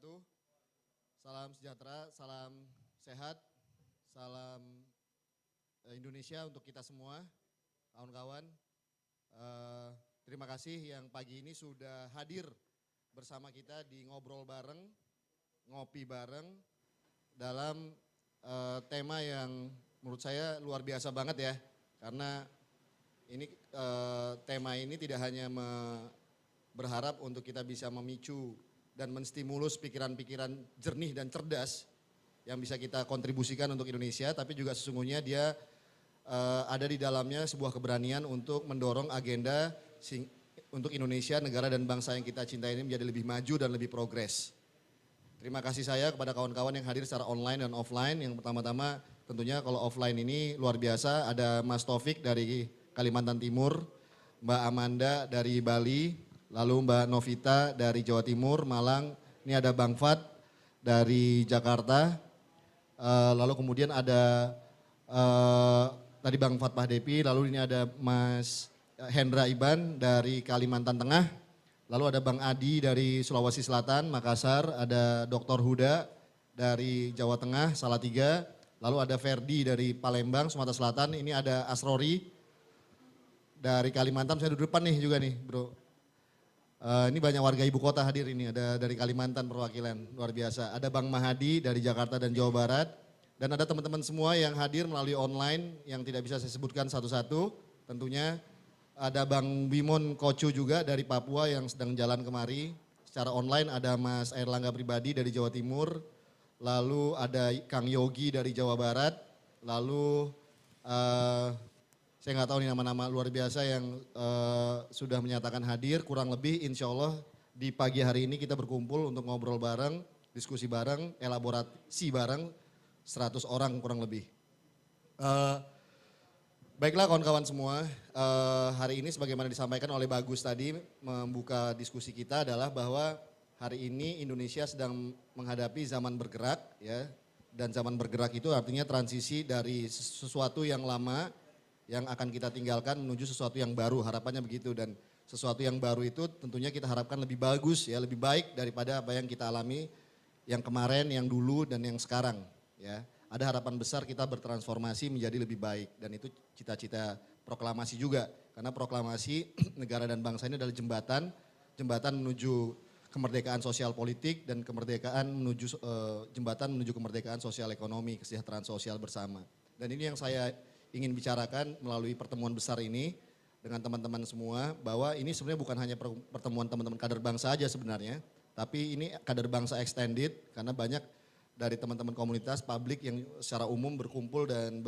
wabarakatuh. Salam sejahtera, salam sehat, salam Indonesia untuk kita semua, kawan-kawan. Terima kasih yang pagi ini sudah hadir bersama kita di ngobrol bareng, ngopi bareng dalam tema yang menurut saya luar biasa banget ya. Karena ini tema ini tidak hanya berharap untuk kita bisa memicu dan menstimulus pikiran-pikiran jernih dan cerdas yang bisa kita kontribusikan untuk Indonesia, tapi juga sesungguhnya dia ada di dalamnya sebuah keberanian untuk mendorong agenda untuk Indonesia, negara dan bangsa yang kita cintai ini menjadi lebih maju dan lebih progres. Terima kasih saya kepada kawan-kawan yang hadir secara online dan offline. Yang pertama-tama tentunya kalau offline ini luar biasa, ada Mas Taufik dari Kalimantan Timur, Mbak Amanda dari Bali, lalu Mbak Novita dari Jawa Timur, Malang, ini ada Bang Fat dari Jakarta, lalu kemudian ada tadi Bang Fat Pahdepi, lalu ini ada Mas Hendra Iban dari Kalimantan Tengah, lalu ada Bang Adi dari Sulawesi Selatan, Makassar, ada Dr. Huda dari Jawa Tengah, Salatiga, lalu ada Ferdi dari Palembang, Sumatera Selatan, ini ada Asrori dari Kalimantan, saya duduk depan nih juga nih bro. Ini banyak warga ibu kota hadir ini, ada dari Kalimantan perwakilan, luar biasa. Ada Bang Mahadi dari Jakarta dan Jawa Barat. Dan ada teman-teman semua yang hadir melalui online yang tidak bisa saya sebutkan satu-satu. Tentunya ada Bang Bimon Kocu juga dari Papua yang sedang jalan kemari. Secara online ada Mas Airlangga Pribadi dari Jawa Timur. Lalu ada Kang Yogi dari Jawa Barat. Lalu saya nggak tahu nih nama-nama luar biasa yang sudah menyatakan hadir, kurang lebih insya Allah di pagi hari ini kita berkumpul untuk ngobrol bareng, diskusi bareng, elaborasi bareng 100 orang kurang lebih. Baiklah kawan-kawan semua, hari ini sebagaimana disampaikan oleh Bagus tadi membuka diskusi kita adalah bahwa hari ini Indonesia sedang menghadapi zaman bergerak ya, dan zaman bergerak itu artinya transisi dari sesuatu yang lama yang akan kita tinggalkan menuju sesuatu yang baru, harapannya begitu. Dan sesuatu yang baru itu tentunya kita harapkan lebih bagus ya, lebih baik daripada apa yang kita alami yang kemarin, yang dulu dan yang sekarang ya. Ada harapan besar kita bertransformasi menjadi lebih baik dan itu cita-cita proklamasi juga. Karena proklamasi negara dan bangsa ini adalah jembatan menuju kemerdekaan sosial politik dan kemerdekaan menuju jembatan menuju kemerdekaan sosial ekonomi, kesejahteraan sosial bersama. Dan ini yang saya ingin bicarakan melalui pertemuan besar ini dengan teman-teman semua, bahwa ini sebenarnya bukan hanya pertemuan teman-teman kader bangsa aja sebenarnya, tapi ini kader bangsa extended karena banyak dari teman-teman komunitas publik yang secara umum berkumpul dan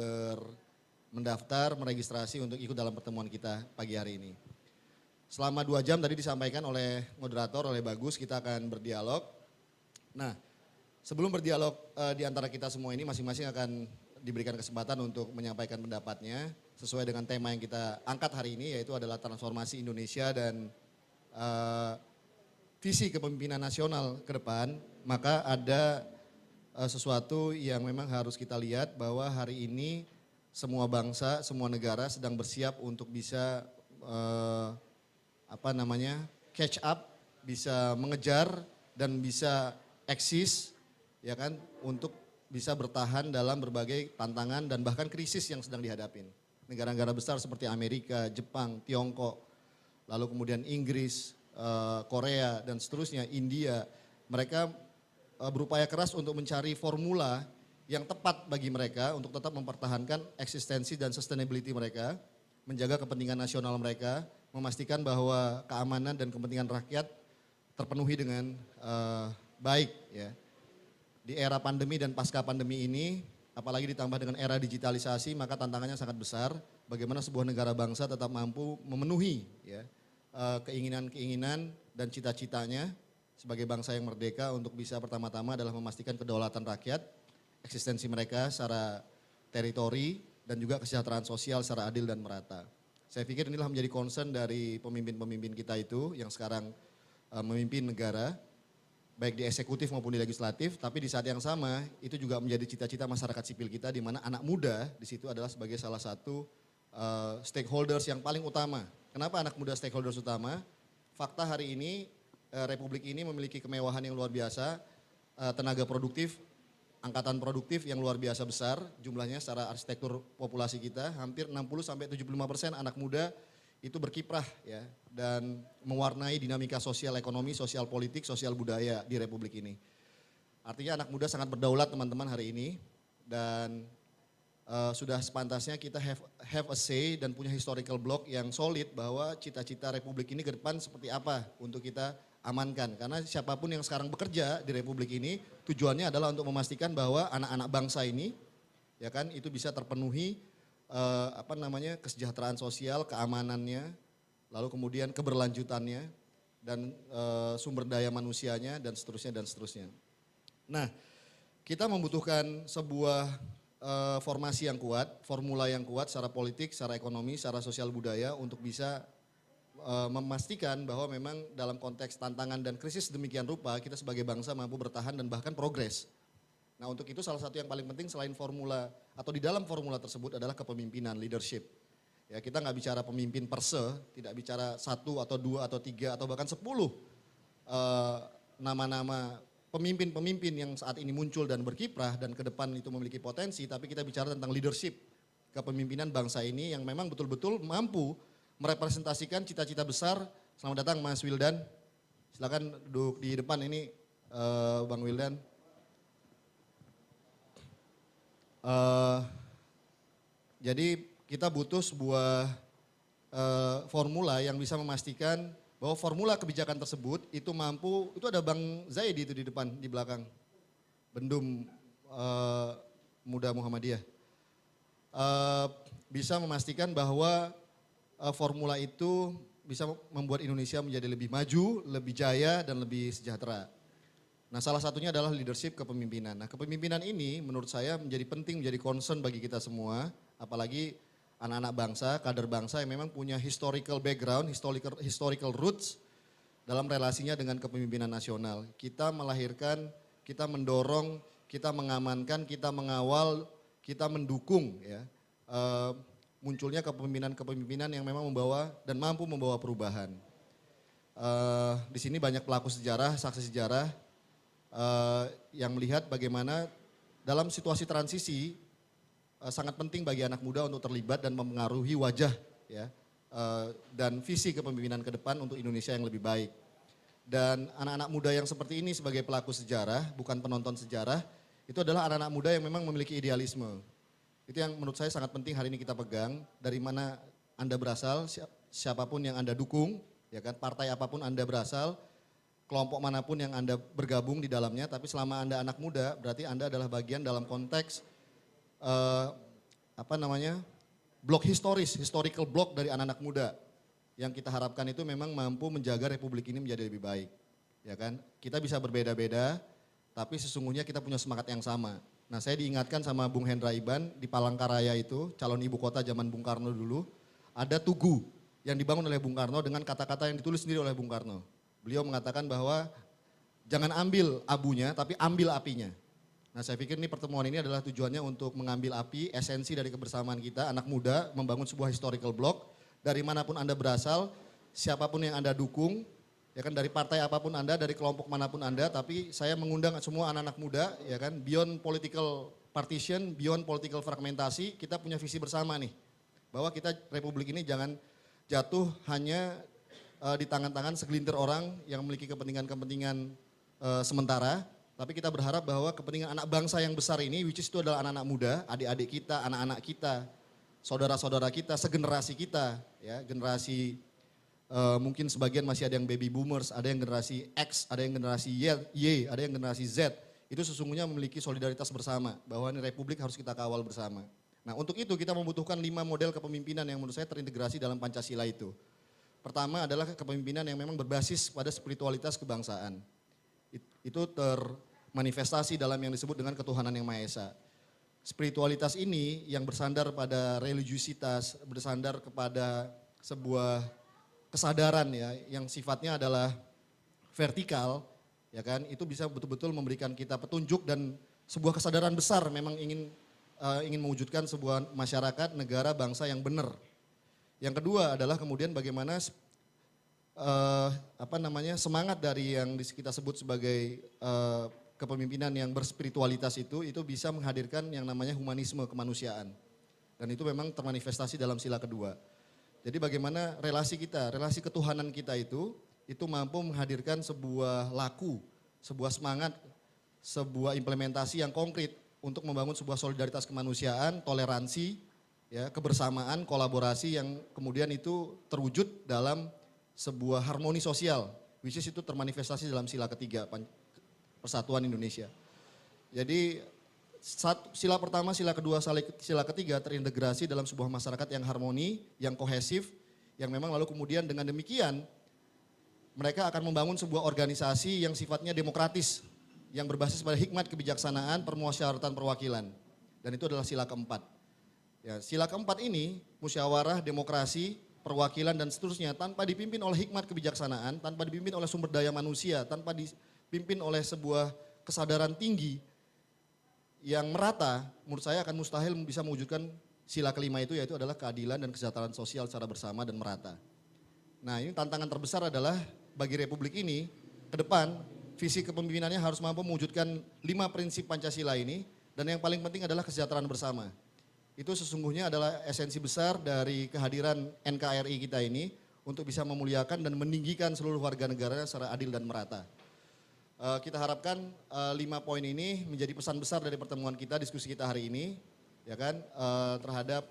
mendaftar, meregistrasi untuk ikut dalam pertemuan kita pagi hari ini. Selama 2 jam tadi disampaikan oleh moderator, oleh Bagus, kita akan berdialog. Nah, sebelum berdialog di antara kita semua ini masing-masing akan diberikan kesempatan untuk menyampaikan pendapatnya sesuai dengan tema yang kita angkat hari ini, yaitu adalah transformasi Indonesia dan visi kepemimpinan nasional ke depan. Maka ada sesuatu yang memang harus kita lihat bahwa hari ini semua bangsa, semua negara sedang bersiap untuk bisa catch up, bisa mengejar dan bisa eksis ya kan untuk bisa bertahan dalam berbagai tantangan dan bahkan krisis yang sedang dihadapin. Negara-negara besar seperti Amerika, Jepang, Tiongkok, lalu kemudian Inggris, Korea dan seterusnya, India, mereka berupaya keras untuk mencari formula yang tepat bagi mereka untuk tetap mempertahankan eksistensi dan sustainability mereka, menjaga kepentingan nasional mereka, memastikan bahwa keamanan dan kepentingan rakyat terpenuhi dengan baik ya. Di era pandemi dan pasca pandemi ini, apalagi ditambah dengan era digitalisasi, maka tantangannya sangat besar. Bagaimana sebuah negara bangsa tetap mampu memenuhi ya, keinginan-keinginan dan cita-citanya sebagai bangsa yang merdeka untuk bisa pertama-tama adalah memastikan kedaulatan rakyat, eksistensi mereka secara teritori dan juga kesejahteraan sosial secara adil dan merata. Saya pikir inilah menjadi concern dari pemimpin-pemimpin kita itu yang sekarang memimpin negara, baik di eksekutif maupun di legislatif, tapi di saat yang sama itu juga menjadi cita-cita masyarakat sipil kita di mana anak muda di situ adalah sebagai salah satu stakeholders yang paling utama. Kenapa anak muda stakeholders utama? Fakta hari ini Republik ini memiliki kemewahan yang luar biasa, tenaga produktif, angkatan produktif yang luar biasa besar jumlahnya secara arsitektur populasi kita, hampir 60-75% anak muda itu berkiprah ya dan mewarnai dinamika sosial ekonomi, sosial politik, sosial budaya di Republik ini. Artinya anak muda sangat berdaulat teman-teman hari ini dan sudah sepantasnya kita have a say dan punya historical block yang solid bahwa cita-cita Republik ini ke depan seperti apa untuk kita amankan. Karena siapapun yang sekarang bekerja di Republik ini tujuannya adalah untuk memastikan bahwa anak-anak bangsa ini ya kan itu bisa terpenuhi kesejahteraan sosial, keamanannya, lalu kemudian keberlanjutannya dan sumber daya manusianya dan seterusnya dan seterusnya. Nah, kita membutuhkan sebuah formasi yang kuat, formula yang kuat secara politik, secara ekonomi, secara sosial budaya untuk bisa memastikan bahwa memang dalam konteks tantangan dan krisis demikian rupa kita sebagai bangsa mampu bertahan dan bahkan progres. Nah untuk itu salah satu yang paling penting selain formula atau di dalam formula tersebut adalah kepemimpinan, leadership. Ya kita nggak bicara pemimpin per se, tidak bicara 1 atau 2 atau 3 atau bahkan 10 nama-nama pemimpin-pemimpin yang saat ini muncul dan berkiprah dan ke depan itu memiliki potensi, tapi kita bicara tentang leadership, kepemimpinan bangsa ini yang memang betul-betul mampu merepresentasikan cita-cita besar. Selamat datang Mas Wildan. Silakan duduk di depan ini Bang Wildan. Jadi kita butuh sebuah formula yang bisa memastikan bahwa formula kebijakan tersebut itu mampu, itu ada Bang Zaidi itu di depan, di belakang. Bendum Muda Muhammadiyah. Bisa memastikan bahwa formula itu bisa membuat Indonesia menjadi lebih maju, lebih jaya, dan lebih sejahtera. Nah salah satunya adalah leadership kepemimpinan. Nah kepemimpinan ini menurut saya menjadi penting, menjadi concern bagi kita semua, apalagi anak-anak bangsa, kader bangsa yang memang punya historical background, historical roots dalam relasinya dengan kepemimpinan nasional. Kita melahirkan, kita mendorong, kita mengamankan, kita mengawal, kita mendukung ya. Munculnya kepemimpinan yang memang membawa dan mampu membawa perubahan. Di sini banyak pelaku sejarah, saksi sejarah yang melihat bagaimana dalam situasi transisi sangat penting bagi anak muda untuk terlibat dan mempengaruhi wajah ya dan visi kepemimpinan ke depan untuk Indonesia yang lebih baik. Dan anak-anak muda yang seperti ini sebagai pelaku sejarah, bukan penonton sejarah, itu adalah anak-anak muda yang memang memiliki idealisme. Itu yang menurut saya sangat penting hari ini kita pegang, dari mana Anda berasal, siapapun yang Anda dukung, ya kan, partai apapun Anda berasal, kelompok manapun yang Anda bergabung di dalamnya, tapi selama Anda anak muda, berarti Anda adalah bagian dalam konteks blok historis, historical block dari anak-anak muda. Yang kita harapkan itu memang mampu menjaga Republik ini menjadi lebih baik. Ya kan, kita bisa berbeda-beda, tapi sesungguhnya kita punya semangat yang sama. Nah saya diingatkan sama Bung Hendra Iban di Palangkaraya itu, calon ibu kota zaman Bung Karno dulu, ada tugu yang dibangun oleh Bung Karno dengan kata-kata yang ditulis sendiri oleh Bung Karno. Beliau mengatakan bahwa jangan ambil abunya tapi ambil apinya. Nah saya pikir ini pertemuan ini adalah tujuannya untuk mengambil api, esensi dari kebersamaan kita, anak muda membangun sebuah historical block, dari manapun Anda berasal, siapapun yang Anda dukung, ya kan dari partai apapun Anda, dari kelompok manapun Anda, tapi saya mengundang semua anak-anak muda, ya kan, beyond political partition, beyond political fragmentasi, kita punya visi bersama nih, bahwa kita Republik ini jangan jatuh hanya di tangan-tangan segelintir orang yang memiliki kepentingan-kepentingan sementara, tapi kita berharap bahwa kepentingan anak bangsa yang besar ini, which is itu adalah anak-anak muda, adik-adik kita, anak-anak kita, saudara-saudara kita, segenerasi kita, ya generasi mungkin sebagian masih ada yang baby boomers, ada yang generasi X, ada yang generasi Y, ada yang generasi Z. Itu sesungguhnya memiliki solidaritas bersama, bahwa ini Republik harus kita kawal bersama. Nah untuk itu kita membutuhkan 5 model kepemimpinan yang menurut saya terintegrasi dalam Pancasila itu. Pertama adalah kepemimpinan yang memang berbasis pada spiritualitas kebangsaan. Itu termanifestasi dalam yang disebut dengan ketuhanan yang Maha Esa. Spiritualitas ini yang bersandar pada religiusitas, bersandar kepada sebuah kesadaran ya yang sifatnya adalah vertikal ya kan, itu bisa betul-betul memberikan kita petunjuk dan sebuah kesadaran besar memang ingin mewujudkan sebuah masyarakat, negara, bangsa yang benar. Yang kedua adalah kemudian bagaimana semangat dari yang kita sebut sebagai kepemimpinan yang berspiritualitas itu bisa menghadirkan yang namanya humanisme kemanusiaan. Dan itu memang termanifestasi dalam sila kedua. Jadi bagaimana relasi kita, relasi ketuhanan kita itu mampu menghadirkan sebuah laku, sebuah semangat, sebuah implementasi yang konkret untuk membangun sebuah solidaritas kemanusiaan, toleransi, ya, kebersamaan, kolaborasi yang kemudian itu terwujud dalam sebuah harmoni sosial, which is itu termanifestasi dalam sila ketiga Persatuan Indonesia. Jadi sila pertama, sila kedua, sila ketiga terintegrasi dalam sebuah masyarakat yang harmoni, yang kohesif, yang memang lalu kemudian dengan demikian mereka akan membangun sebuah organisasi yang sifatnya demokratis, yang berbasis pada hikmat kebijaksanaan, permusyawaratan perwakilan. Dan itu adalah sila keempat. Ya, sila keempat ini, musyawarah, demokrasi, perwakilan dan seterusnya tanpa dipimpin oleh hikmat kebijaksanaan, tanpa dipimpin oleh sumber daya manusia, tanpa dipimpin oleh sebuah kesadaran tinggi yang merata, menurut saya akan mustahil bisa mewujudkan sila kelima itu, yaitu adalah keadilan dan kesejahteraan sosial secara bersama dan merata. Nah, ini tantangan terbesar adalah bagi Republik ini ke depan visi kepemimpinannya harus mampu mewujudkan 5 prinsip Pancasila ini, dan yang paling penting adalah kesejahteraan bersama. Itu sesungguhnya adalah esensi besar dari kehadiran NKRI kita ini untuk bisa memuliakan dan meninggikan seluruh warga negara secara adil dan merata. Kita harapkan 5 poin ini menjadi pesan besar dari pertemuan kita, diskusi kita hari ini, ya kan, terhadap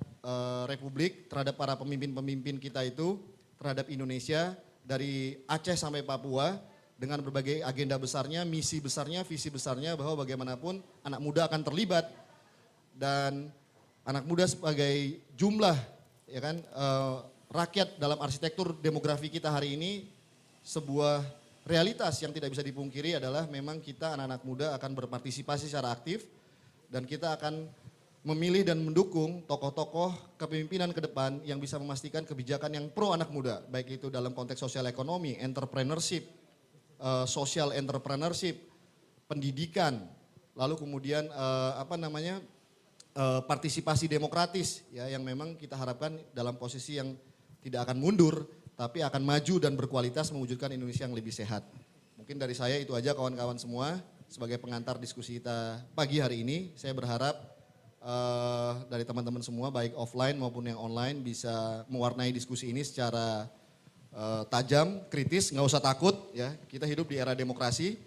Republik, terhadap para pemimpin-pemimpin kita itu, terhadap Indonesia dari Aceh sampai Papua dengan berbagai agenda besarnya, misi besarnya, visi besarnya, bahwa bagaimanapun anak muda akan terlibat dan anak muda sebagai jumlah, ya kan, rakyat dalam arsitektur demografi kita hari ini, sebuah realitas yang tidak bisa dipungkiri adalah memang kita anak-anak muda akan berpartisipasi secara aktif dan kita akan memilih dan mendukung tokoh-tokoh kepemimpinan ke depan yang bisa memastikan kebijakan yang pro anak muda, baik itu dalam konteks sosial ekonomi, entrepreneurship, social entrepreneurship, pendidikan, lalu kemudian partisipasi demokratis, ya, yang memang kita harapkan dalam posisi yang tidak akan mundur tapi akan maju dan berkualitas mewujudkan Indonesia yang lebih sehat. Mungkin dari saya itu aja kawan-kawan semua, sebagai pengantar diskusi kita pagi hari ini. Saya berharap dari teman-teman semua baik offline maupun yang online bisa mewarnai diskusi ini secara tajam, kritis, nggak usah takut, ya. Kita hidup di era demokrasi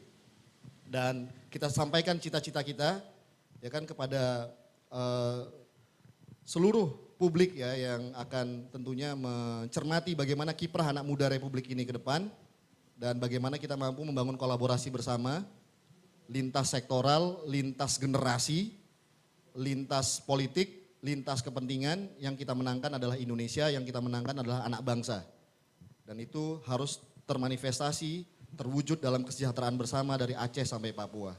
dan kita sampaikan cita-cita kita, ya kan, kepada seluruh publik, ya, yang akan tentunya mencermati bagaimana kiprah anak muda Republik ini ke depan dan bagaimana kita mampu membangun kolaborasi bersama, lintas sektoral, lintas generasi, lintas politik, lintas kepentingan. Yang kita menangkan adalah Indonesia, yang kita menangkan adalah anak bangsa. Dan itu harus termanifestasi, terwujud dalam kesejahteraan bersama dari Aceh sampai Papua.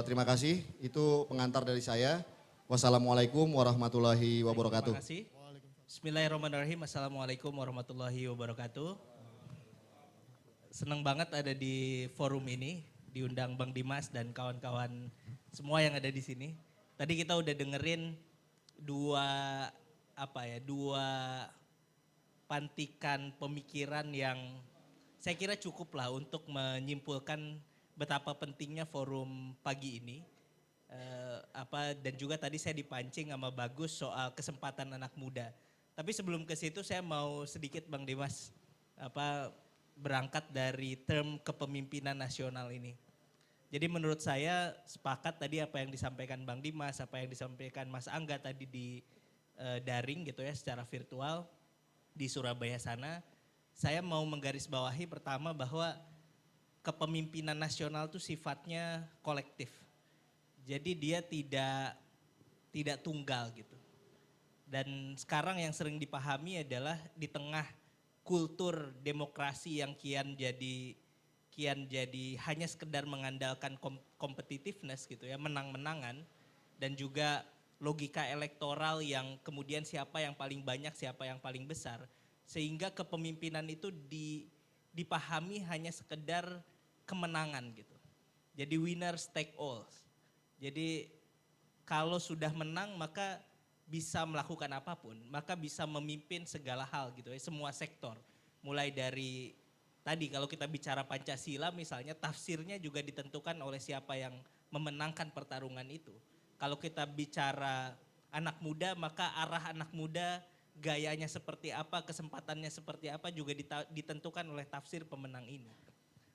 Terima kasih, itu pengantar dari saya. Wassalamualaikum warahmatullahi wabarakatuh. Terima kasih. Bismillahirrahmanirrahim. Assalamualaikum warahmatullahi wabarakatuh. Senang banget ada di forum ini, diundang Bang Dimas dan kawan-kawan semua yang ada di sini. Tadi kita udah dengerin dua pantikan pemikiran yang saya kira cukup lah untuk menyimpulkan betapa pentingnya forum pagi ini. Dan juga tadi saya dipancing sama Bagus soal kesempatan anak muda. Tapi sebelum ke situ saya mau sedikit Bang Dimas berangkat dari term kepemimpinan nasional ini. Jadi menurut saya sepakat tadi apa yang disampaikan Bang Dimas, apa yang disampaikan Mas Angga tadi di daring gitu ya, secara virtual di Surabaya sana. Saya mau menggarisbawahi pertama bahwa kepemimpinan nasional itu sifatnya kolektif. Jadi dia tidak tunggal gitu. Dan sekarang yang sering dipahami adalah di tengah kultur demokrasi yang kian jadi hanya sekedar mengandalkan competitiveness gitu ya, menang-menangan, dan juga logika elektoral yang kemudian siapa yang paling banyak, siapa yang paling besar, sehingga kepemimpinan itu dipahami hanya sekedar kemenangan gitu. Jadi winner take all. Jadi kalau sudah menang maka bisa melakukan apapun, maka bisa memimpin segala hal gitu ya, semua sektor. Mulai dari tadi kalau kita bicara Pancasila misalnya tafsirnya juga ditentukan oleh siapa yang memenangkan pertarungan itu. Kalau kita bicara anak muda maka arah anak muda gayanya seperti apa, kesempatannya seperti apa juga ditentukan oleh tafsir pemenang ini.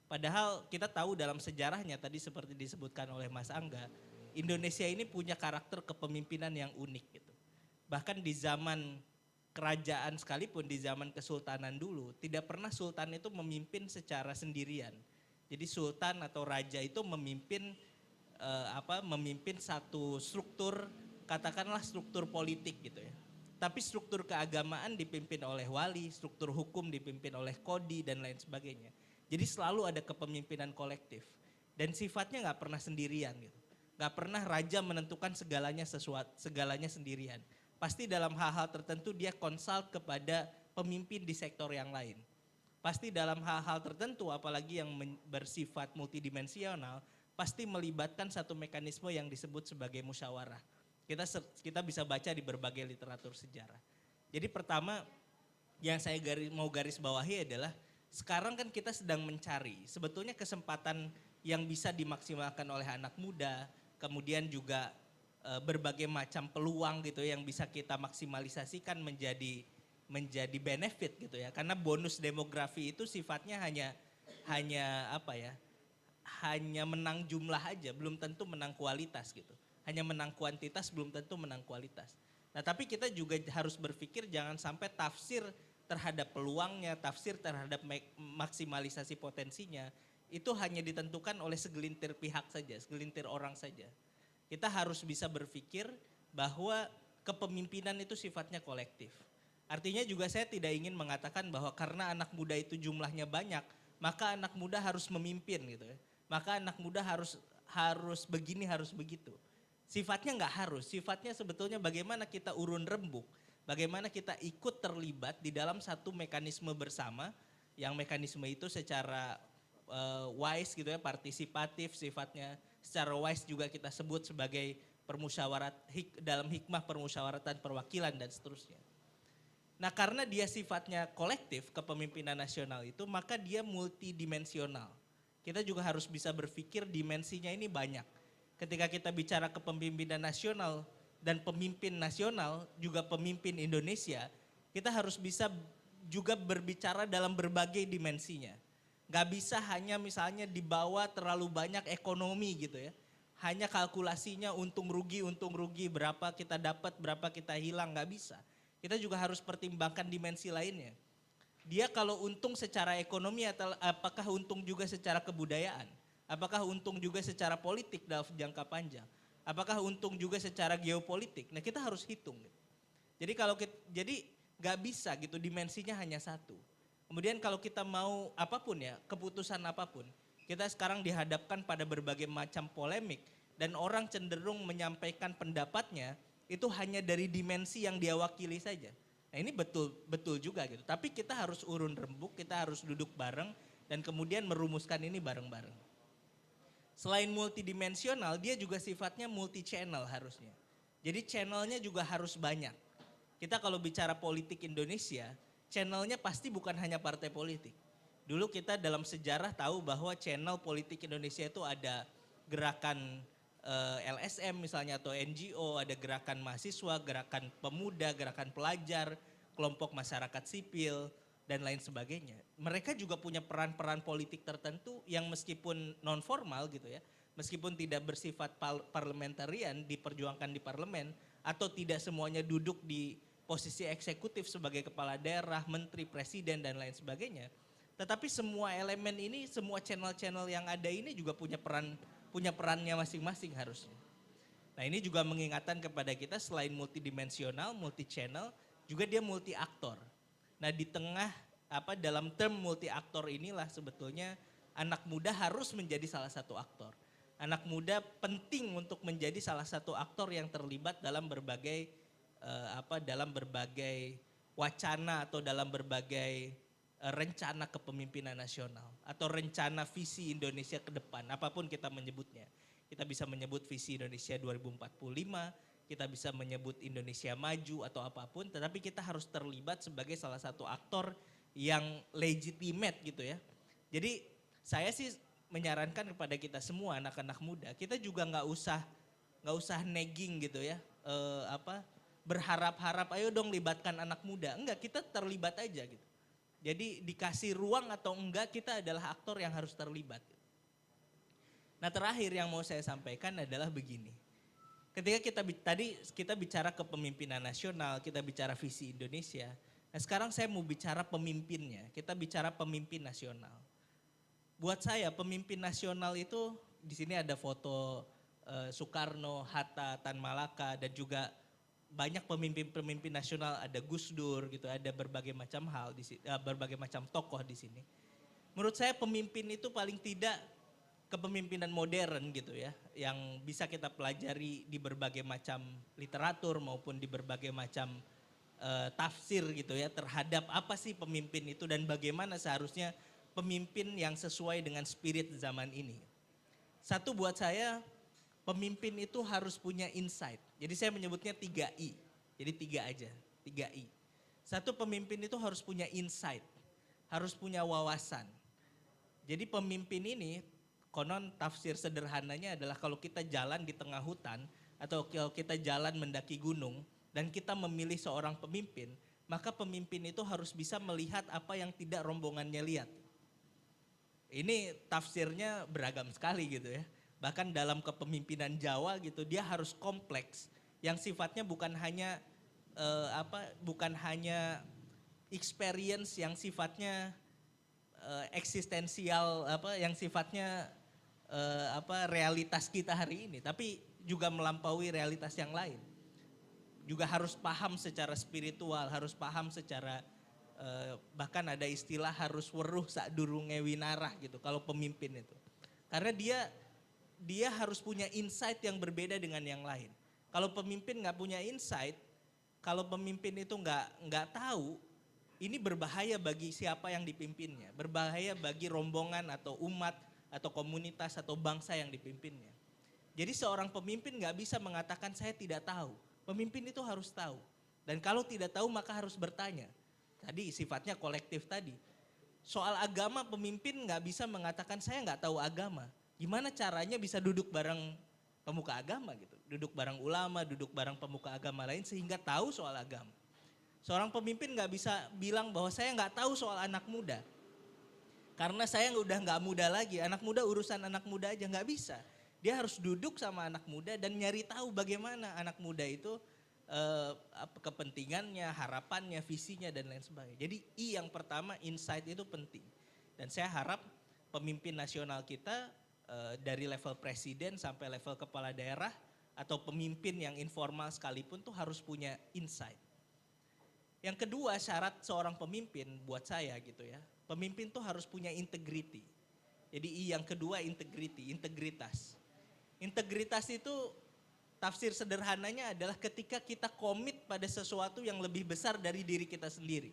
Padahal kita tahu dalam sejarahnya tadi seperti disebutkan oleh Mas Angga, Indonesia ini punya karakter kepemimpinan yang unik gitu. Bahkan di zaman kerajaan sekalipun, di zaman kesultanan dulu, tidak pernah sultan itu memimpin secara sendirian. Jadi sultan atau raja itu memimpin memimpin satu struktur, katakanlah struktur politik gitu ya. Tapi struktur keagamaan dipimpin oleh wali, struktur hukum dipimpin oleh kodi dan lain sebagainya. Jadi selalu ada kepemimpinan kolektif dan sifatnya nggak pernah sendirian gitu. Nggak pernah raja menentukan segalanya sendirian. Pasti dalam hal-hal tertentu dia konsult kepada pemimpin di sektor yang lain. Pasti dalam hal-hal tertentu apalagi yang bersifat multidimensional pasti melibatkan satu mekanisme yang disebut sebagai musyawarah. Kita bisa baca di berbagai literatur sejarah. Jadi pertama yang saya mau garis bawahi adalah sekarang kan kita sedang mencari sebetulnya kesempatan yang bisa dimaksimalkan oleh anak muda, kemudian juga berbagai macam peluang gitu yang bisa kita maksimalisasikan menjadi benefit gitu ya. Karena bonus demografi itu sifatnya hanya menang jumlah aja, belum tentu menang kualitas gitu. Hanya menang kuantitas belum tentu menang kualitas. Nah, tapi kita juga harus berpikir jangan sampai tafsir terhadap peluangnya, tafsir terhadap maksimalisasi potensinya, itu hanya ditentukan oleh segelintir pihak saja, segelintir orang saja. Kita harus bisa berpikir bahwa kepemimpinan itu sifatnya kolektif. Artinya juga saya tidak ingin mengatakan bahwa karena anak muda itu jumlahnya banyak, maka anak muda harus memimpin gitu ya. Maka anak muda harus begini, harus begitu. Sifatnya nggak harus, sifatnya sebetulnya bagaimana kita urun rembuk. Bagaimana kita ikut terlibat di dalam satu mekanisme bersama, yang mekanisme itu secara wise gitu ya, partisipatif sifatnya, secara wise juga kita sebut sebagai dalam hikmah permusyawaratan perwakilan dan seterusnya. Nah karena dia sifatnya kolektif, kepemimpinan nasional itu, maka dia multidimensional. Kita juga harus bisa berpikir dimensinya ini banyak. Ketika kita bicara kepemimpinan nasional, dan pemimpin nasional juga pemimpin Indonesia, kita harus bisa juga berbicara dalam berbagai dimensinya. Gak bisa hanya misalnya dibawa terlalu banyak ekonomi gitu ya. Hanya kalkulasinya untung rugi, berapa kita dapat, berapa kita hilang, gak bisa. Kita juga harus pertimbangkan dimensi lainnya. Dia kalau untung secara ekonomi atau apakah untung juga secara kebudayaan? Apakah untung juga secara politik dalam jangka panjang? Apakah untung juga secara geopolitik? Nah kita harus hitung. Jadi jadi nggak bisa gitu dimensinya hanya satu. Kemudian kalau kita mau apapun ya, keputusan apapun, kita sekarang dihadapkan pada berbagai macam polemik dan orang cenderung menyampaikan pendapatnya itu hanya dari dimensi yang dia wakili saja. Nah ini betul juga gitu. Tapi kita harus urun rembuk, kita harus duduk bareng dan kemudian merumuskan ini bareng-bareng. Selain multidimensional, dia juga sifatnya multi channel harusnya. Jadi channelnya juga harus banyak. Kita kalau bicara politik Indonesia, channelnya pasti bukan hanya partai politik. Dulu kita dalam sejarah tahu bahwa channel politik Indonesia itu ada gerakan LSM misalnya atau NGO, ada gerakan mahasiswa, gerakan pemuda, gerakan pelajar, kelompok masyarakat sipil, dan lain sebagainya. Mereka juga punya peran-peran politik tertentu yang meskipun non formal gitu ya, meskipun tidak bersifat parliamentarian diperjuangkan di parlemen atau tidak semuanya duduk di posisi eksekutif sebagai kepala daerah, menteri, presiden dan lain sebagainya. Tetapi semua elemen ini, semua channel-channel yang ada ini juga punya perannya masing-masing harusnya. Nah ini juga mengingatkan kepada kita selain multidimensional, multi channel, juga dia multi aktor. Nah di tengah dalam term multi aktor inilah sebetulnya anak muda harus menjadi salah satu aktor. Anak muda penting untuk menjadi salah satu aktor yang terlibat dalam berbagai wacana atau dalam berbagai rencana kepemimpinan nasional atau rencana visi Indonesia ke depan, apapun kita menyebutnya. Kita bisa menyebut visi Indonesia 2045, kita bisa menyebut Indonesia maju atau apapun, tetapi kita harus terlibat sebagai salah satu aktor yang legitimate gitu ya, Jadi saya sih menyarankan kepada kita semua anak-anak muda, kita juga nggak usah nagging gitu ya, berharap-harap ayo dong libatkan anak muda. Enggak, kita terlibat aja gitu. Jadi dikasih ruang atau enggak, kita adalah aktor yang harus terlibat. Nah terakhir yang mau saya sampaikan adalah begini. Ketika tadi kita bicara kepemimpinan nasional, kita bicara visi Indonesia. Nah sekarang saya mau bicara pemimpinnya, kita bicara pemimpin nasional. Buat saya pemimpin nasional itu di sini ada foto Soekarno, Hatta, Tan Malaka dan juga banyak pemimpin-pemimpin nasional, ada Gus Dur gitu, ada berbagai macam hal di sini, berbagai macam tokoh di sini. Menurut saya pemimpin itu paling tidak kepemimpinan modern gitu ya, yang bisa kita pelajari di berbagai macam literatur maupun di berbagai macam tafsir gitu ya terhadap apa sih pemimpin itu dan bagaimana seharusnya pemimpin yang sesuai dengan spirit zaman ini. Satu buat saya, pemimpin itu harus punya insight. Jadi saya menyebutnya 3I. Jadi 3 aja, 3I. Satu, pemimpin itu harus punya insight, harus punya wawasan. Jadi pemimpin ini, konon tafsir sederhananya adalah kalau kita jalan di tengah hutan atau kalau kita jalan mendaki gunung dan kita memilih seorang pemimpin, maka pemimpin itu harus bisa melihat apa yang tidak rombongannya lihat. Ini tafsirnya beragam sekali gitu ya. Bahkan dalam kepemimpinan Jawa gitu dia harus kompleks yang sifatnya bukan hanya bukan hanya experience yang sifatnya eksistensial yang sifatnya realitas kita hari ini, tapi juga melampaui realitas yang lain. Juga harus paham secara spiritual, harus paham secara bahkan ada istilah harus weruh sadurunge winarah gitu kalau pemimpin itu. Karena dia harus punya insight yang berbeda dengan yang lain. Kalau pemimpin nggak punya insight, kalau pemimpin itu nggak tahu, ini berbahaya bagi siapa yang dipimpinnya, berbahaya bagi rombongan atau umat atau komunitas atau bangsa yang dipimpinnya. Jadi seorang pemimpin nggak bisa mengatakan saya tidak tahu. Pemimpin itu harus tahu. Dan kalau tidak tahu maka harus bertanya. Tadi sifatnya kolektif tadi. Soal agama pemimpin nggak bisa mengatakan saya nggak tahu agama. Gimana caranya bisa duduk bareng pemuka agama gitu. Duduk bareng ulama, duduk bareng pemuka agama lain sehingga tahu soal agama. Seorang pemimpin nggak bisa bilang bahwa saya nggak tahu soal anak muda. Karena saya udah nggak muda lagi, anak muda urusan anak muda aja, nggak bisa. Dia harus duduk sama anak muda dan nyari tahu bagaimana anak muda itu kepentingannya, harapannya, visinya dan lain sebagainya. Jadi yang pertama insight itu penting. Dan saya harap pemimpin nasional kita dari level presiden sampai level kepala daerah atau pemimpin yang informal sekalipun tuh harus punya insight. Yang kedua syarat seorang pemimpin buat saya gitu ya, pemimpin tuh harus punya integrity. Jadi yang kedua integritas. Integritas itu tafsir sederhananya adalah ketika kita komit pada sesuatu yang lebih besar dari diri kita sendiri.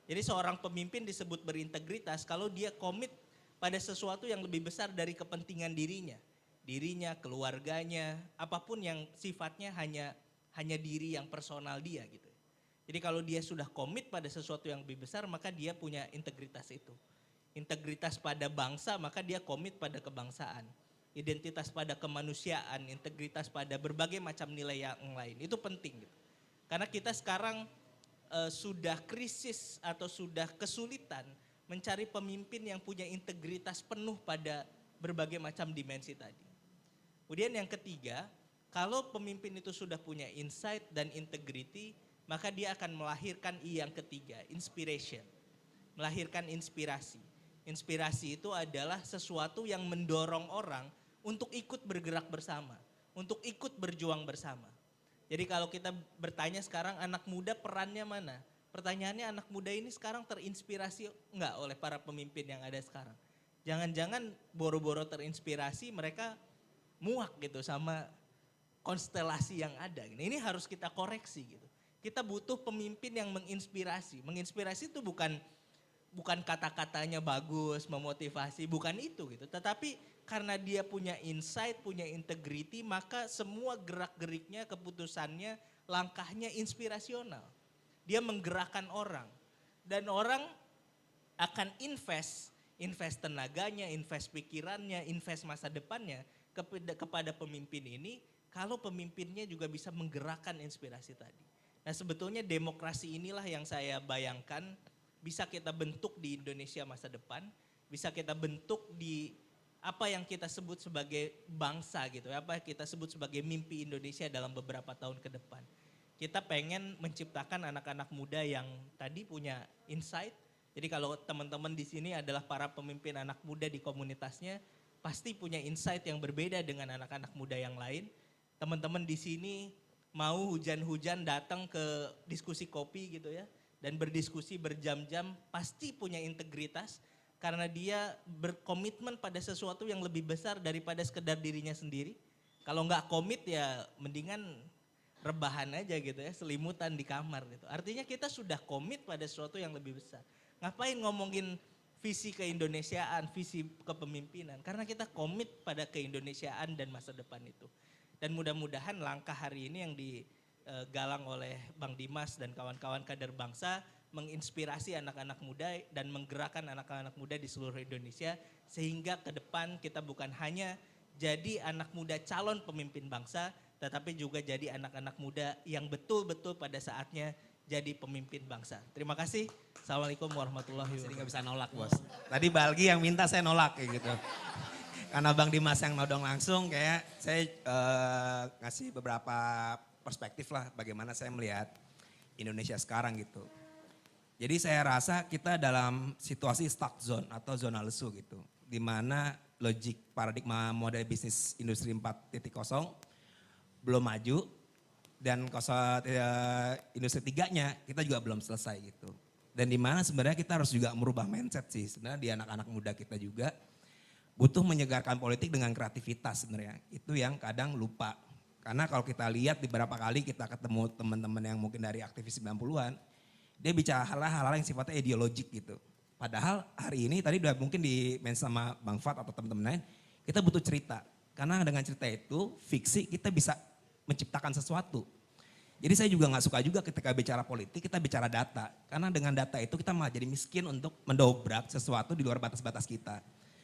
Jadi seorang pemimpin disebut berintegritas kalau dia komit pada sesuatu yang lebih besar dari kepentingan dirinya. Dirinya, keluarganya, apapun yang sifatnya hanya diri yang personal dia gitu. Jadi kalau dia sudah komit pada sesuatu yang lebih besar maka dia punya integritas itu. Integritas pada bangsa maka dia komit pada kebangsaan. Identitas pada kemanusiaan, integritas pada berbagai macam nilai yang lain. Itu penting gitu. Karena kita sekarang sudah krisis atau sudah kesulitan mencari pemimpin yang punya integritas penuh pada berbagai macam dimensi tadi. Kemudian yang ketiga, kalau pemimpin itu sudah punya insight dan integrity, maka dia akan melahirkan yang ketiga, inspiration. Melahirkan inspirasi. Inspirasi itu adalah sesuatu yang mendorong orang untuk ikut bergerak bersama, untuk ikut berjuang bersama. Jadi kalau kita bertanya sekarang anak muda perannya mana? Pertanyaannya anak muda ini sekarang terinspirasi enggak oleh para pemimpin yang ada sekarang? Jangan-jangan boro-boro terinspirasi mereka muak gitu sama konstelasi yang ada. Ini harus kita koreksi gitu. Kita butuh pemimpin yang menginspirasi. Menginspirasi itu bukan kata-katanya bagus, memotivasi, bukan itu gitu. Tetapi karena dia punya insight, punya integrity, maka semua gerak-geriknya, keputusannya, langkahnya inspirasional. Dia menggerakkan orang. Dan orang akan invest invest tenaganya, invest pikirannya, invest masa depannya kepada pemimpin ini, kalau pemimpinnya juga bisa menggerakkan inspirasi tadi. Nah sebetulnya demokrasi inilah yang saya bayangkan bisa kita bentuk di Indonesia masa depan, bisa kita bentuk di apa yang kita sebut sebagai bangsa gitu, apa yang kita sebut sebagai mimpi Indonesia dalam beberapa tahun ke depan. Kita pengen menciptakan anak-anak muda yang tadi punya insight. Jadi kalau teman-teman di sini adalah para pemimpin anak muda di komunitasnya, pasti punya insight yang berbeda dengan anak-anak muda yang lain. Teman-teman di sini mau hujan-hujan datang ke diskusi kopi gitu ya, dan berdiskusi berjam-jam, pasti punya integritas karena dia berkomitmen pada sesuatu yang lebih besar daripada sekedar dirinya sendiri. Kalau nggak komit ya mendingan rebahan aja gitu ya, selimutan di kamar gitu. Artinya kita sudah komit pada sesuatu yang lebih besar. Ngapain ngomongin visi keindonesiaan, visi kepemimpinan, karena kita komit pada keindonesiaan dan masa depan itu. Dan mudah-mudahan langkah hari ini yang digalang oleh Bang Dimas dan kawan-kawan kader bangsa menginspirasi anak-anak muda dan menggerakkan anak-anak muda di seluruh Indonesia sehingga ke depan kita bukan hanya jadi anak muda calon pemimpin bangsa tetapi juga jadi anak-anak muda yang betul-betul pada saatnya jadi pemimpin bangsa. Terima kasih. Assalamualaikum warahmatullahi wabarakatuh. Jadi gak bisa nolak bos. Tadi Balgi yang minta saya nolak kayak gitu. Karena Bang Dimas yang nodong langsung kayak saya ngasih beberapa perspektif lah bagaimana saya melihat Indonesia sekarang gitu. Jadi saya rasa kita dalam situasi stuck zone atau zona lesu gitu. Di mana logik paradigma model bisnis industri 4.0 belum maju dan industri 3-nya kita juga belum selesai gitu. Dan di mana sebenarnya kita harus juga merubah mindset sih. Sebenarnya di anak-anak muda kita juga butuh menyegarkan politik dengan kreativitas sebenarnya. Itu yang kadang lupa. Karena kalau kita lihat di beberapa kali kita ketemu teman-teman yang mungkin dari aktivis 90-an, dia bicara hal-hal yang sifatnya ideologik gitu. Padahal hari ini tadi udah mungkin di-mention sama Bang Fat atau teman-teman lain, kita butuh cerita. Karena dengan cerita itu, fiksi kita bisa menciptakan sesuatu. Jadi saya juga gak suka juga ketika bicara politik, kita bicara data. Karena dengan data itu kita malah jadi miskin untuk mendobrak sesuatu di luar batas-batas kita.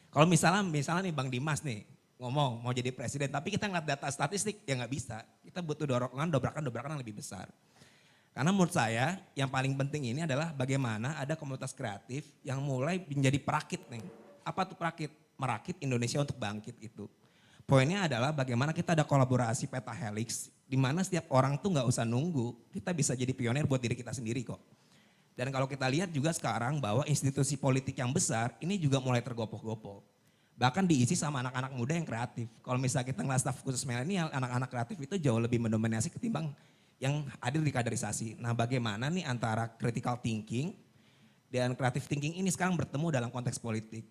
Kalau misalnya nih Bang Dimas nih ngomong mau jadi presiden, tapi kita ngeliat data statistik ya gak bisa. Kita butuh dobrakan yang lebih besar. Karena menurut saya yang paling penting ini adalah bagaimana ada komunitas kreatif yang mulai menjadi perakit nih. Apa tuh perakit? Merakit Indonesia untuk bangkit itu. Poinnya adalah bagaimana kita ada kolaborasi peta helix di mana setiap orang tuh nggak usah nunggu, kita bisa jadi pionir buat diri kita sendiri kok. Dan kalau kita lihat juga sekarang bahwa institusi politik yang besar ini juga mulai tergopoh-gopoh. Bahkan diisi sama anak-anak muda yang kreatif. Kalau misalnya kita ngeliat staf khusus milenial, anak-anak kreatif itu jauh lebih mendominasi ketimbang yang hadir di kaderisasi. Nah bagaimana nih antara critical thinking dan creative thinking ini sekarang bertemu dalam konteks politik.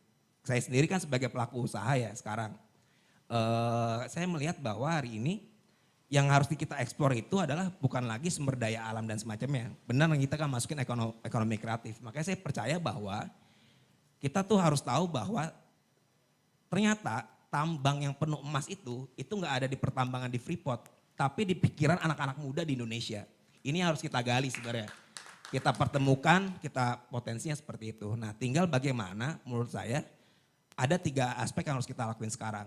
Saya sendiri kan sebagai pelaku usaha ya sekarang. Saya melihat bahwa hari ini yang harus kita eksplor itu adalah bukan lagi sumber daya alam dan semacamnya. Benar kita kan masukin ekonomi kreatif. Makanya saya percaya bahwa kita tuh harus tahu bahwa ternyata tambang yang penuh emas itu nggak ada di pertambangan di Freeport. Tapi di pikiran anak-anak muda di Indonesia. Ini harus kita gali sebenarnya. Kita pertemukan, kita potensinya seperti itu. Nah tinggal bagaimana menurut saya ada 3 aspek yang harus kita lakuin sekarang.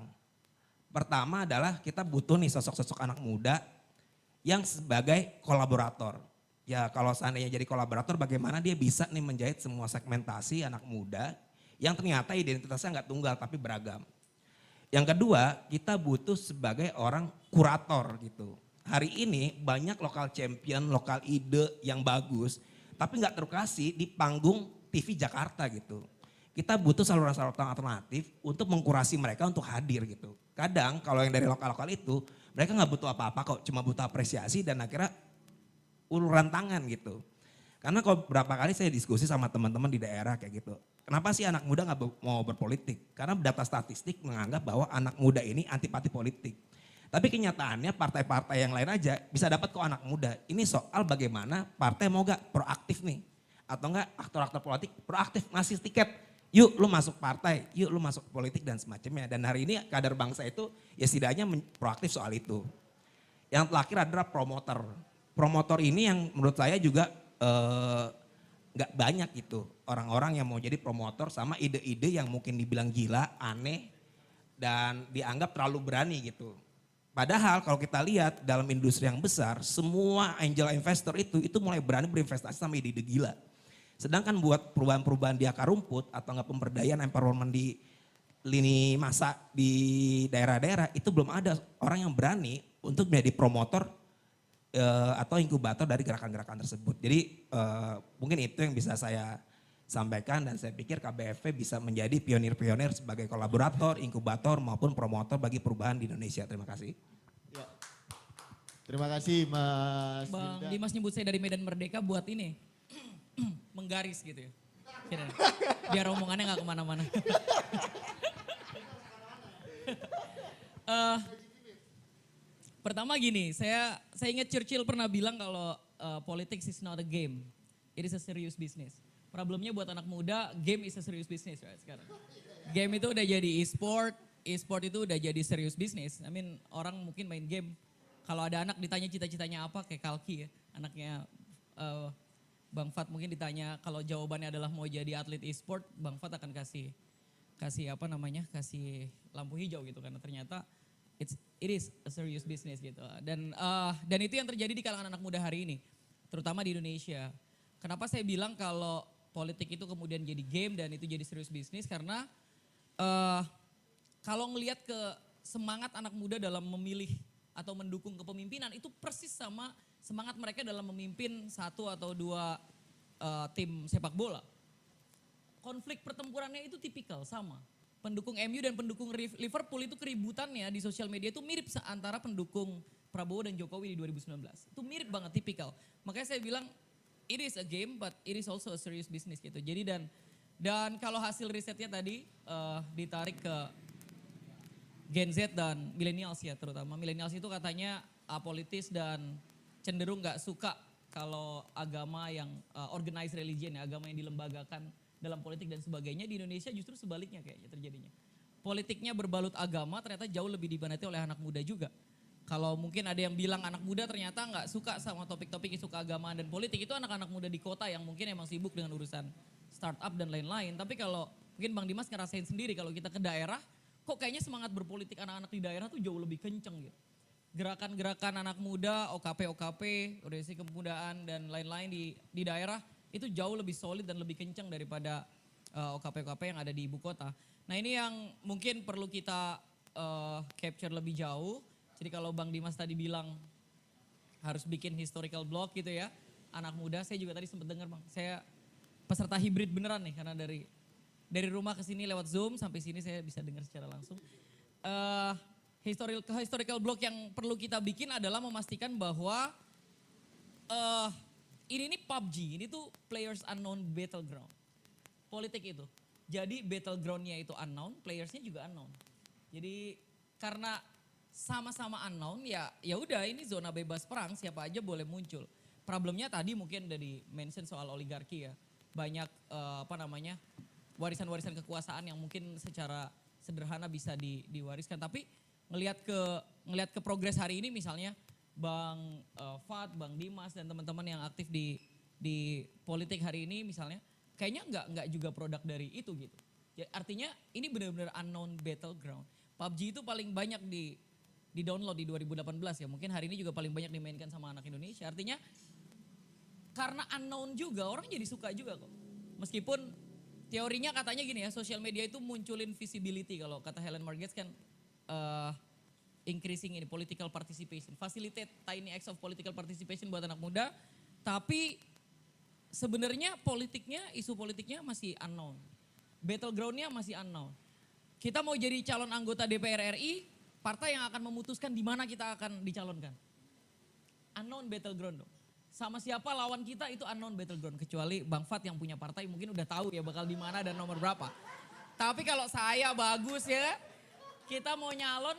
Pertama adalah kita butuh nih sosok-sosok anak muda yang sebagai kolaborator. Ya kalau seandainya jadi kolaborator bagaimana dia bisa nih menjahit semua segmentasi anak muda yang ternyata identitasnya nggak tunggal tapi beragam. Yang kedua, kita butuh sebagai orang kurator gitu. Hari ini banyak lokal champion, lokal ide yang bagus, tapi nggak terkasih di panggung TV Jakarta gitu. Kita butuh saluran-saluran alternatif untuk mengkurasi mereka untuk hadir gitu. Kadang kalau yang dari lokal-lokal itu, mereka nggak butuh apa-apa kok, cuma butuh apresiasi dan akhirnya uluran tangan gitu. Karena kalau berapa kali saya diskusi sama teman-teman di daerah kayak gitu. Kenapa sih anak muda gak mau berpolitik? Karena data statistik menganggap bahwa anak muda ini antipati politik. Tapi kenyataannya partai-partai yang lain aja bisa dapat kok anak muda. Ini soal bagaimana partai mau gak proaktif nih. Atau enggak aktor-aktor politik proaktif ngasih tiket. Yuk lu masuk partai, yuk lu masuk politik dan semacamnya. Dan hari ini kader bangsa itu ya setidaknya proaktif soal itu. Yang terakhir adalah promotor. Promotor ini yang menurut saya juga nggak banyak itu orang-orang yang mau jadi promotor sama ide-ide yang mungkin dibilang gila, aneh, dan dianggap terlalu berani gitu. Padahal kalau kita lihat dalam industri yang besar, semua angel investor itu mulai berani berinvestasi sama ide-ide gila. Sedangkan buat perubahan-perubahan di akar rumput atau nggak pemberdayaan empowerment di lini masa di daerah-daerah itu belum ada orang yang berani untuk menjadi promotor atau inkubator dari gerakan-gerakan tersebut. Jadi mungkin itu yang bisa saya sampaikan dan saya pikir KBFP bisa menjadi pionir-pionir sebagai kolaborator, inkubator maupun promotor bagi perubahan di Indonesia. Terima kasih. Ya. Terima kasih Mas Bang Dinda. Dimas nyebut saya dari Medan Merdeka buat ini. Menggaris gitu ya. Kira. Biar omongannya gak kemana-mana. Pertama gini, saya ingat Churchill pernah bilang kalau politics is not a game, it is a serious business. Problemnya buat anak muda, game is a serious business right sekarang. Game itu udah jadi e-sport itu udah jadi serious business. I mean orang mungkin main game, kalau ada anak ditanya cita-citanya apa kayak Kalki ya, anaknya Bang Fat mungkin ditanya kalau jawabannya adalah mau jadi atlet e-sport, Bang Fat akan kasih apa namanya, kasih lampu hijau gitu karena ternyata it is a serious business gitu. Dan itu yang terjadi di kalangan anak muda hari ini, terutama di Indonesia. Kenapa saya bilang kalau politik itu kemudian jadi game dan itu jadi serius bisnis, karena kalau ngelihat ke semangat anak muda dalam memilih atau mendukung kepemimpinan itu persis sama semangat mereka dalam memimpin satu atau dua tim sepak bola. Konflik pertempurannya itu tipikal sama. Pendukung MU dan pendukung Liverpool itu keributannya di sosial media itu mirip antara pendukung Prabowo dan Jokowi di 2019. Itu mirip banget, tipikal. Makanya saya bilang it is a game but it is also a serious business gitu. Jadi dan kalau hasil risetnya tadi ditarik ke Gen Z dan millennials ya terutama. Millennials itu katanya apolitis dan cenderung gak suka kalau agama yang organized religion ya, agama yang dilembagakan dalam politik dan sebagainya. Di Indonesia justru sebaliknya kayaknya terjadinya. Politiknya berbalut agama ternyata jauh lebih diminati oleh anak muda juga. Kalau mungkin ada yang bilang anak muda ternyata nggak suka sama topik-topik isu keagamaan dan politik, itu anak-anak muda di kota yang mungkin emang sibuk dengan urusan startup dan lain-lain. Tapi kalau mungkin Bang Dimas ngerasain sendiri kalau kita ke daerah, kok kayaknya semangat berpolitik anak-anak di daerah tuh jauh lebih kenceng gitu. Gerakan-gerakan anak muda, OKP, organisasi kepemudaan dan lain-lain di daerah itu jauh lebih solid dan lebih kencang daripada OKP yang ada di ibu kota. Nah ini yang mungkin perlu kita capture lebih jauh. Jadi kalau Bang Dimas tadi bilang harus bikin historical blog gitu ya, anak muda, saya juga tadi sempat dengar Bang, saya peserta hibrid beneran nih karena dari rumah ke sini lewat Zoom sampai sini saya bisa dengar secara langsung. Historical blog yang perlu kita bikin adalah memastikan bahwa ini PUBG, ini tuh Players Unknown Battleground. Politik itu. Jadi battlegroundnya itu unknown, playersnya juga unknown. Jadi karena sama-sama unknown ya udah ini zona bebas perang, siapa aja boleh muncul. Problemnya tadi mungkin dari mention soal oligarki ya. Banyak warisan-warisan kekuasaan yang mungkin secara sederhana bisa diwariskan. Tapi ngelihat ke progres hari ini misalnya Bang Fat, Bang Dimas dan teman-teman yang aktif di politik hari ini misalnya, kayaknya nggak juga produk dari itu gitu. Ya, artinya ini benar-benar unknown battleground. PUBG itu paling banyak di download di 2018 ya, mungkin hari ini juga paling banyak dimainkan sama anak Indonesia. Artinya karena unknown juga orang jadi suka juga kok. Meskipun teorinya katanya gini ya, sosial media itu munculin visibility, kalau kata Helen Margets kan increasing ini political participation, facilitate tiny acts of political participation buat anak muda, tapi sebenarnya isu politiknya masih unknown, battlegroundnya masih unknown. Kita mau jadi calon anggota DPR RI, partai yang akan memutuskan di mana kita akan dicalonkan, unknown battleground dong. Sama siapa lawan kita itu unknown battleground, kecuali Bang Fat yang punya partai mungkin udah tahu ya bakal di mana dan nomor berapa. Tapi kalau saya bagus ya, kita mau nyalon,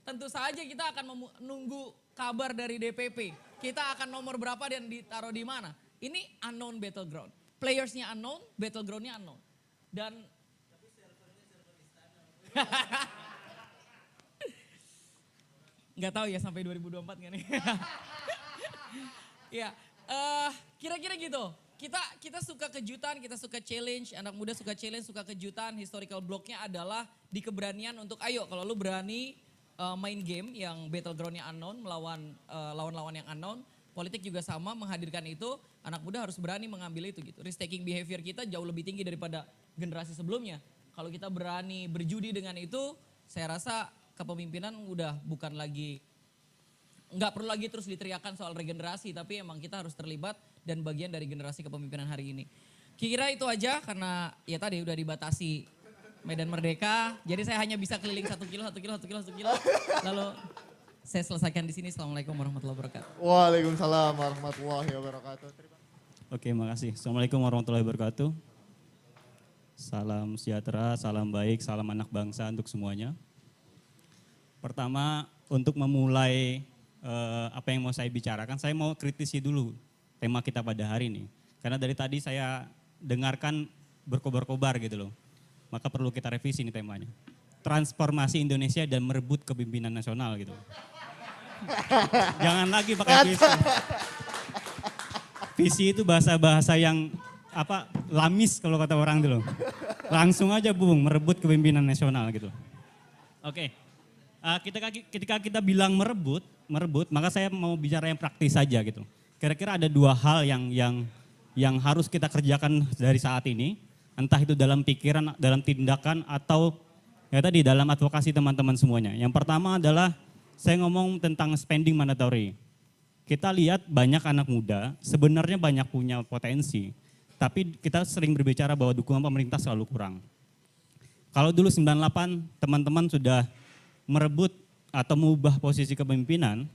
tentu saja kita akan menunggu kabar dari DPP. Kita akan nomor berapa dan ditaruh di mana. Ini unknown battleground. Playersnya unknown, battlegroundnya unknown. Dan nggak tahu ya sampai 2024 nggak nih. Ya, kira-kira gitu. kita suka kejutan, kita suka challenge, anak muda suka challenge, suka kejutan. Historical blocknya adalah di keberanian untuk ayo kalau lu berani main game yang battlegroundnya unknown melawan lawan-lawan yang unknown. Politik juga sama menghadirkan itu, anak muda harus berani mengambil itu gitu. Risk taking behavior kita jauh lebih tinggi daripada generasi sebelumnya. Kalau kita berani berjudi dengan itu, saya rasa kepemimpinan udah bukan lagi, nggak perlu lagi terus diteriakan soal regenerasi, tapi emang kita harus terlibat dan bagian dari generasi kepemimpinan hari ini. Kira itu aja karena ya tadi udah dibatasi Medan Merdeka, jadi saya hanya bisa keliling 1 kilo. Lalu saya selesaikan di sini. Assalamualaikum warahmatullahi wabarakatuh. Waalaikumsalam warahmatullahi wabarakatuh. Oke, makasih. Assalamualaikum warahmatullahi wabarakatuh. Salam sejahtera, salam baik, salam anak bangsa untuk semuanya. Pertama, untuk memulai apa yang mau saya bicarakan, saya mau kritisi dulu tema kita pada hari ini. Karena dari tadi saya dengarkan berkobar-kobar gitu loh. Maka perlu kita revisi ini temanya. Transformasi Indonesia dan merebut kepemimpinan nasional gitu. Jangan lagi pakai visi. Visi itu bahasa-bahasa yang lamis kalau kata orang dulu. Langsung aja Bung, merebut kepemimpinan nasional gitu. Oke. Ketika kita bilang merebut, maka saya mau bicara yang praktis saja gitu. Kira-kira ada 2 hal yang harus kita kerjakan dari saat ini, entah itu dalam pikiran, dalam tindakan atau ya tadi dalam advokasi teman-teman semuanya. Yang pertama adalah saya ngomong tentang spending mandatory. Kita lihat banyak anak muda sebenarnya banyak punya potensi, tapi kita sering berbicara bahwa dukungan pemerintah selalu kurang. Kalau dulu 98 teman-teman sudah merebut atau mengubah posisi kepemimpinan,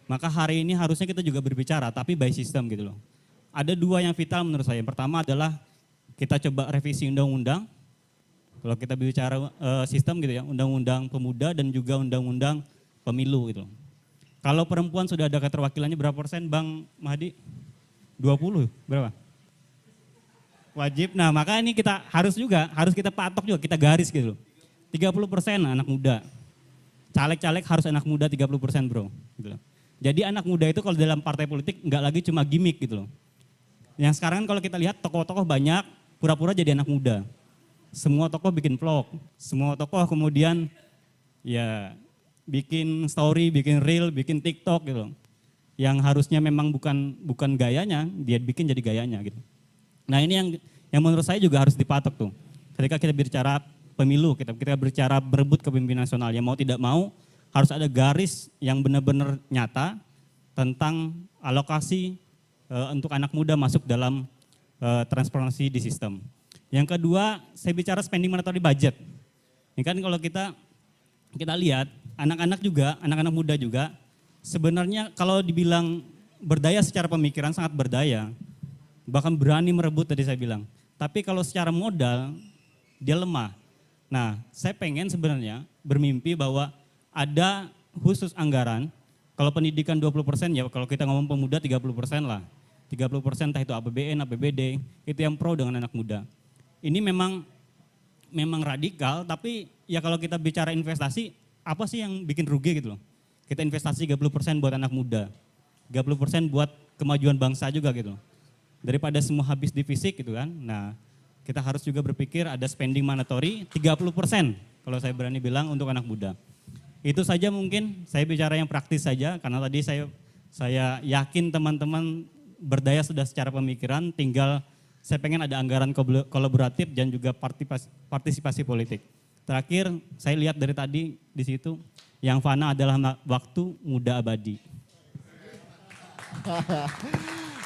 maka hari ini harusnya kita juga berbicara, tapi by system gitu loh. Ada 2 yang vital menurut saya. Yang pertama adalah kita coba revisi undang-undang. Kalau kita bicara sistem gitu ya, undang-undang pemuda dan juga undang-undang pemilu gitu. Kalau perempuan sudah ada keterwakilannya berapa persen Bang Mahdi? 20 berapa? Wajib. Nah maka ini kita harus kita patok juga, kita garis gitu loh. 30% anak muda. Caleg-caleg harus anak muda 30% bro. Gitu loh. Jadi anak muda itu kalau dalam partai politik nggak lagi cuma gimmick gitu loh. Yang sekarang kalau kita lihat tokoh-tokoh banyak pura-pura jadi anak muda. Semua tokoh bikin vlog, semua tokoh kemudian ya bikin story, bikin reel, bikin TikTok gitu loh. Yang harusnya memang bukan gayanya, dia bikin jadi gayanya gitu. Nah ini yang menurut saya juga harus dipatok tuh. Ketika kita bicara pemilu, kita bicara berebut kepemimpinan nasional, ya mau tidak mau harus ada garis yang benar-benar nyata tentang alokasi untuk anak muda masuk dalam transformasi di sistem. Yang kedua, saya bicara spending mandatory budget. Ini kan kalau kita lihat anak-anak muda juga sebenarnya kalau dibilang berdaya secara pemikiran sangat berdaya, bahkan berani merebut tadi saya bilang. Tapi kalau secara modal dia lemah. Nah, saya pengen sebenarnya bermimpi bahwa ada khusus anggaran, kalau pendidikan 20% ya kalau kita ngomong pemuda 30% lah. 30% entah itu APBN, APBD, itu yang pro dengan anak muda. Ini memang radikal, tapi ya kalau kita bicara investasi, apa sih yang bikin rugi gitu loh. Kita investasi 30% buat anak muda, 30% buat kemajuan bangsa juga gitu. Daripada semua habis di fisik gitu kan. Nah, kita harus juga berpikir ada spending mandatory 30% kalau saya berani bilang untuk anak muda. Itu saja mungkin saya bicara yang praktis saja karena tadi saya yakin teman-teman berdaya sudah secara pemikiran, tinggal saya pengen ada anggaran kolaboratif dan juga partisipasi politik. Terakhir saya lihat dari tadi di situ yang fana adalah waktu, muda abadi.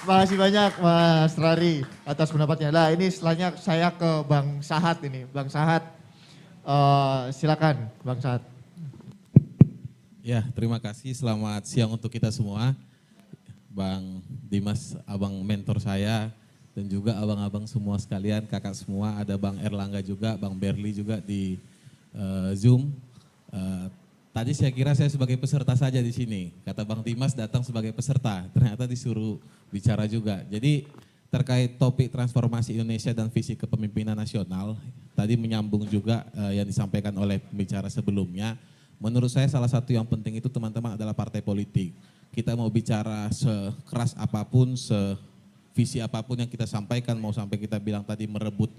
Makasih banyak Mas Rari atas pendapatnya. Nah ini setelahnya saya ke Bang Sahat ini. Bang Sahat, silakan Bang Sahat. Ya, terima kasih. Selamat siang untuk kita semua. Bang Dimas, abang mentor saya, dan juga abang-abang semua sekalian, kakak semua. Ada Bang Erlangga juga, Bang Berli juga di Zoom. Tadi saya kira saya sebagai peserta saja di sini. Kata Bang Dimas datang sebagai peserta, ternyata disuruh bicara juga. Jadi terkait topik transformasi Indonesia dan visi kepemimpinan nasional, tadi menyambung juga yang disampaikan oleh pembicara sebelumnya. Menurut saya salah satu yang penting itu teman-teman adalah partai politik. Kita mau bicara sekeras apapun, visi apapun yang kita sampaikan, mau sampai kita bilang tadi merebut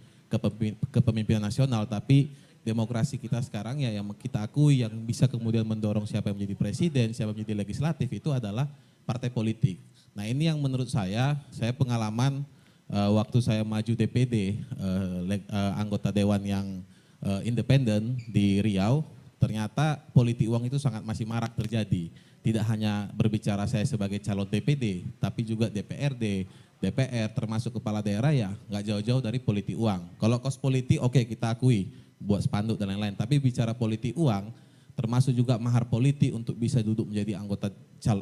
kepemimpinan nasional, tapi demokrasi kita sekarang ya yang kita akui yang bisa kemudian mendorong siapa yang menjadi presiden, siapa yang menjadi legislatif itu adalah partai politik. Nah ini yang menurut saya pengalaman waktu saya maju DPD, anggota dewan yang independen di Riau, ternyata politik uang itu sangat masih marak terjadi. Tidak hanya berbicara saya sebagai calon DPD, tapi juga DPRD, DPR, termasuk kepala daerah ya nggak jauh-jauh dari politik uang. Kalau kos politik oke, kita akui, buat spanduk dan lain-lain. Tapi bicara politik uang, termasuk juga mahar politik untuk bisa duduk menjadi anggota,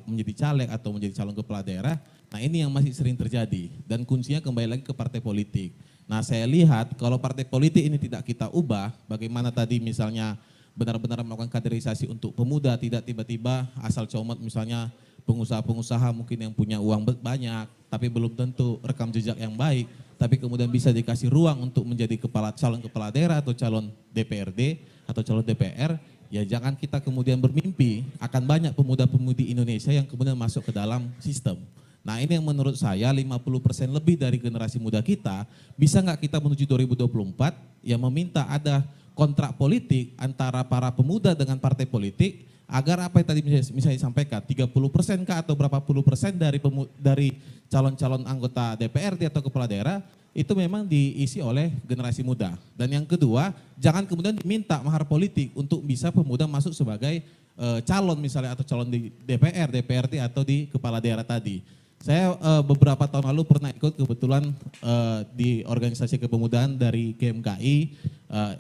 menjadi caleg atau menjadi calon kepala daerah. Nah ini yang masih sering terjadi dan kuncinya kembali lagi ke partai politik. Nah saya lihat kalau partai politik ini tidak kita ubah, bagaimana tadi misalnya benar-benar melakukan kaderisasi untuk pemuda, tidak tiba-tiba asal comot misalnya pengusaha-pengusaha mungkin yang punya uang banyak, tapi belum tentu rekam jejak yang baik, tapi kemudian bisa dikasih ruang untuk menjadi calon kepala daerah atau calon DPRD atau calon DPR, ya jangan kita kemudian bermimpi akan banyak pemuda-pemudi Indonesia yang kemudian masuk ke dalam sistem. Nah ini yang menurut saya 50% lebih dari generasi muda kita, bisa nggak kita menuju 2024 yang meminta ada kontrak politik antara para pemuda dengan partai politik agar apa yang tadi misalnya disampaikan 30% kah atau berapa puluh persen dari calon-calon anggota DPRD atau kepala daerah itu memang diisi oleh generasi muda. Dan yang kedua, jangan kemudian diminta mahar politik untuk bisa pemuda masuk sebagai calon misalnya atau calon di DPR, DPRD atau di kepala daerah tadi. Saya beberapa tahun lalu pernah ikut kebetulan di organisasi kepemudaan dari GMKI,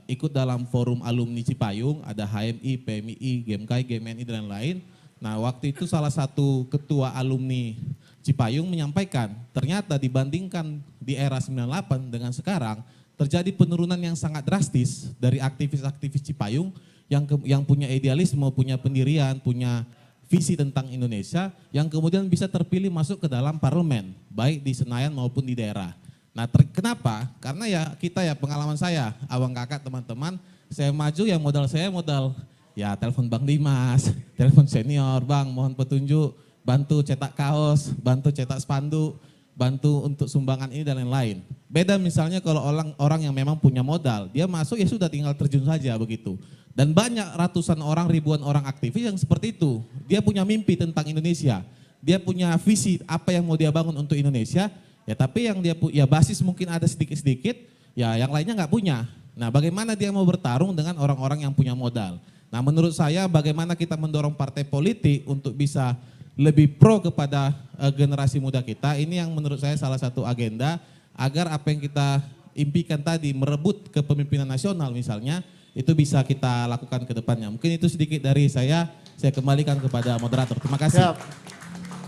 ikut dalam forum alumni Cipayung, ada HMI, PMI, GMKI, GMNI dan lain-lain. Nah waktu itu salah satu ketua alumni Cipayung menyampaikan, ternyata dibandingkan di era 98 dengan sekarang, terjadi penurunan yang sangat drastis dari aktivis-aktivis Cipayung yang punya idealisme, punya pendirian, punya visi tentang Indonesia yang kemudian bisa terpilih masuk ke dalam parlemen, baik di Senayan maupun di daerah. Nah kenapa? Karena ya kita ya pengalaman saya, abang kakak teman-teman, saya maju ya modal saya modal ya telepon Bang Dimas, telepon senior, Bang mohon petunjuk, bantu cetak kaos, bantu cetak spanduk, bantu untuk sumbangan ini dan lain-lain. Beda misalnya kalau orang yang memang punya modal, dia masuk ya sudah tinggal terjun saja begitu. Dan banyak ratusan orang, ribuan orang aktivis yang seperti itu. Dia punya mimpi tentang Indonesia. Dia punya visi apa yang mau dia bangun untuk Indonesia. Ya tapi yang dia ya basis mungkin ada sedikit-sedikit, ya yang lainnya nggak punya. Nah bagaimana dia mau bertarung dengan orang-orang yang punya modal. Nah menurut saya bagaimana kita mendorong partai politik untuk bisa lebih pro kepada generasi muda kita. Ini yang menurut saya salah satu agenda agar apa yang kita impikan tadi merebut kepemimpinan nasional misalnya, itu bisa kita lakukan ke depannya. Mungkin itu sedikit dari saya kembalikan kepada moderator. Terima kasih. Siap.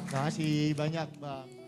Terima kasih banyak Bang.